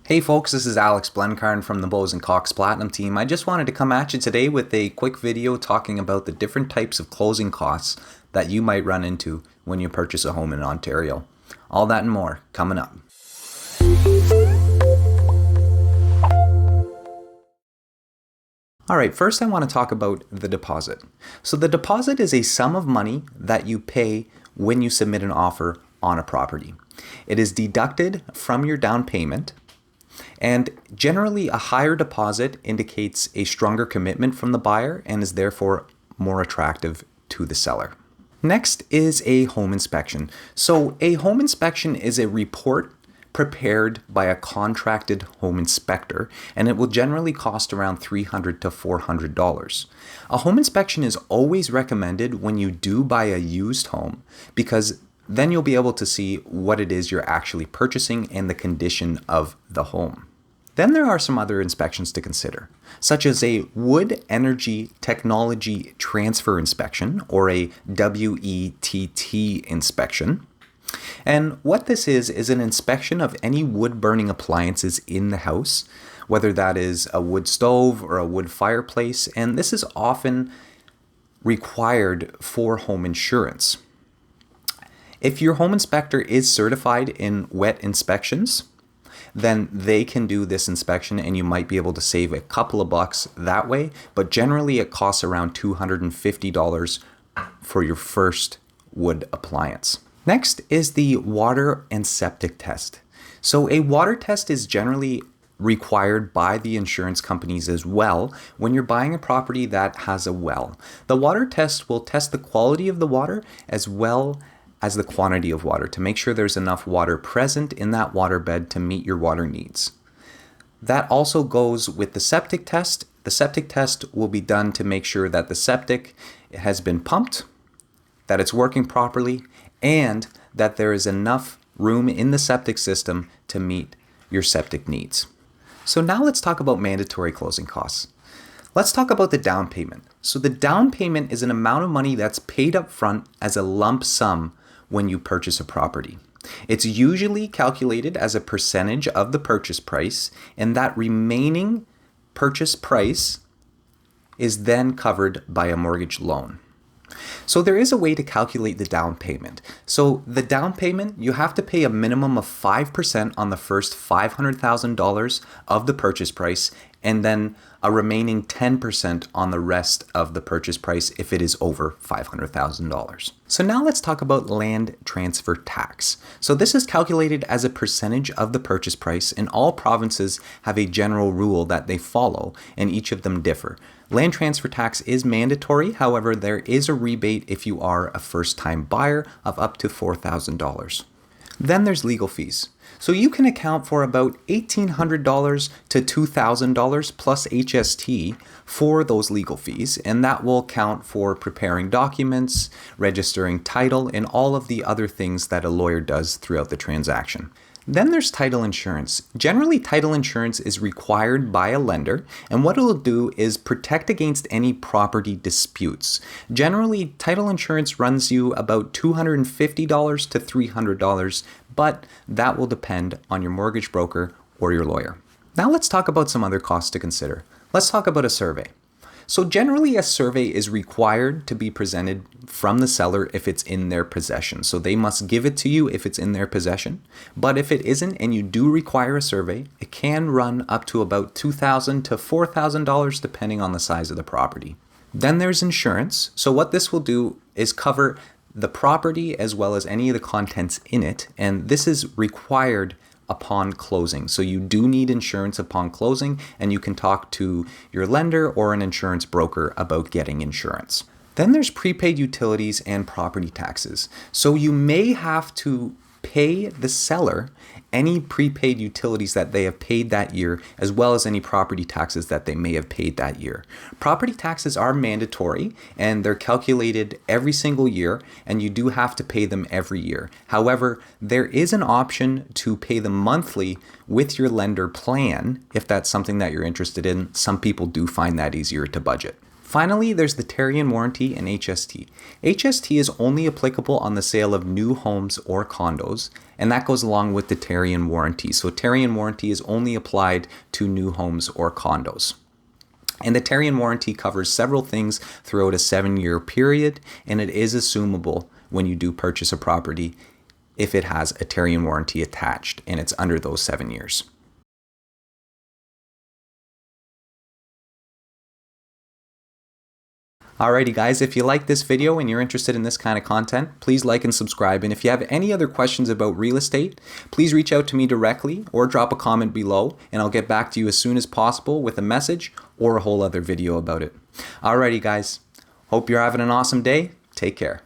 Hey folks, this is Alex Blencarn from the Bose & Cox Platinum team. I just wanted to come at you today with a quick video talking about the different types of closing costs that you might run into when you purchase a home in Ontario. All that and more coming up. Alright, first I want to talk about the deposit. So the deposit is a sum of money that you pay when you submit an offer on a property. It is deducted from your down payment. And generally, a higher deposit indicates a stronger commitment from the buyer and is therefore more attractive to the seller. Next is a home inspection. So a home inspection is a report prepared by a contracted home inspector, and it will generally cost around $300 to $400. A home inspection is always recommended when you do buy a used home because then you'll be able to see what it is you're actually purchasing and the condition of the home. Then there are some other inspections to consider, such as a Wood Energy Technology Transfer Inspection, or a WETT inspection. And what this is an inspection of any wood-burning appliances in the house, whether that is a wood stove or a wood fireplace, and this is often required for home insurance. If your home inspector is certified in WETT Inspections, then they can do this inspection and you might be able to save a couple of bucks that way, but generally it costs around $250 for your first wood appliance. Next is the water and septic test. So a water test is generally required by the insurance companies as well when you're buying a property that has a well. The water test will test the quality of the water as well as the quantity of water to make sure there's enough water present in that waterbed to meet your water needs. That also goes with the septic test. The septic test will be done to make sure that the septic has been pumped, that it's working properly, and that there is enough room in the septic system to meet your septic needs. So now let's talk about mandatory closing costs. Let's talk about the down payment. So the down payment is an amount of money that's paid up front as a lump sum when you purchase a property. It's usually calculated as a percentage of the purchase price, and that remaining purchase price is then covered by a mortgage loan. So there is a way to calculate the down payment. So the down payment, you have to pay a minimum of 5% on the first $500,000 of the purchase price, and then a remaining 10% on the rest of the purchase price if it is over $500,000. So now let's talk about land transfer tax. So this is calculated as a percentage of the purchase price, and all provinces have a general rule that they follow, and each of them differ. Land transfer tax is mandatory, however, there is a rebate if you are a first-time buyer of up to $4,000. Then there's legal fees. So you can account for about $1,800 to $2,000 plus HST for those legal fees, and that will count for preparing documents, registering title, and all of the other things that a lawyer does throughout the transaction. Then there's title insurance. Generally, title insurance is required by a lender, and what it'll do is protect against any property disputes. Generally, title insurance runs you about $250 to $300, but that will depend on your mortgage broker or your lawyer. Now let's talk about some other costs to consider. Let's talk about a survey. So generally a survey is required to be presented from the seller if it's in their possession. So they must give it to you if it's in their possession. But if it isn't and you do require a survey, it can run up to about $2,000 to $4,000 depending on the size of the property. Then there's insurance. So what this will do is cover the property as well as any of the contents in it. And this is required upon closing. So you do need insurance upon closing, and you can talk to your lender or an insurance broker about getting insurance. Then there's prepaid utilities and property taxes. So you may have to pay the seller any prepaid utilities that they have paid that year, as well as any property taxes that they may have paid that year. Property taxes are mandatory and they're calculated every single year, and you do have to pay them every year. However, there is an option to pay them monthly with your lender plan if that's something that you're interested in. Some people do find that easier to budget. Finally, there's the Tarion warranty and HST. HST is only applicable on the sale of new homes or condos, and that goes along with the Tarion warranty. So Tarion warranty is only applied to new homes or condos. And the Tarion warranty covers several things throughout a 7-year period, and it is assumable when you do purchase a property if it has a Tarion warranty attached and it's under those 7 years. Alrighty guys, if you like this video and you're interested in this kind of content, please like and subscribe. And if you have any other questions about real estate, please reach out to me directly or drop a comment below and I'll get back to you as soon as possible with a message or a whole other video about it. Alrighty guys, hope you're having an awesome day. Take care.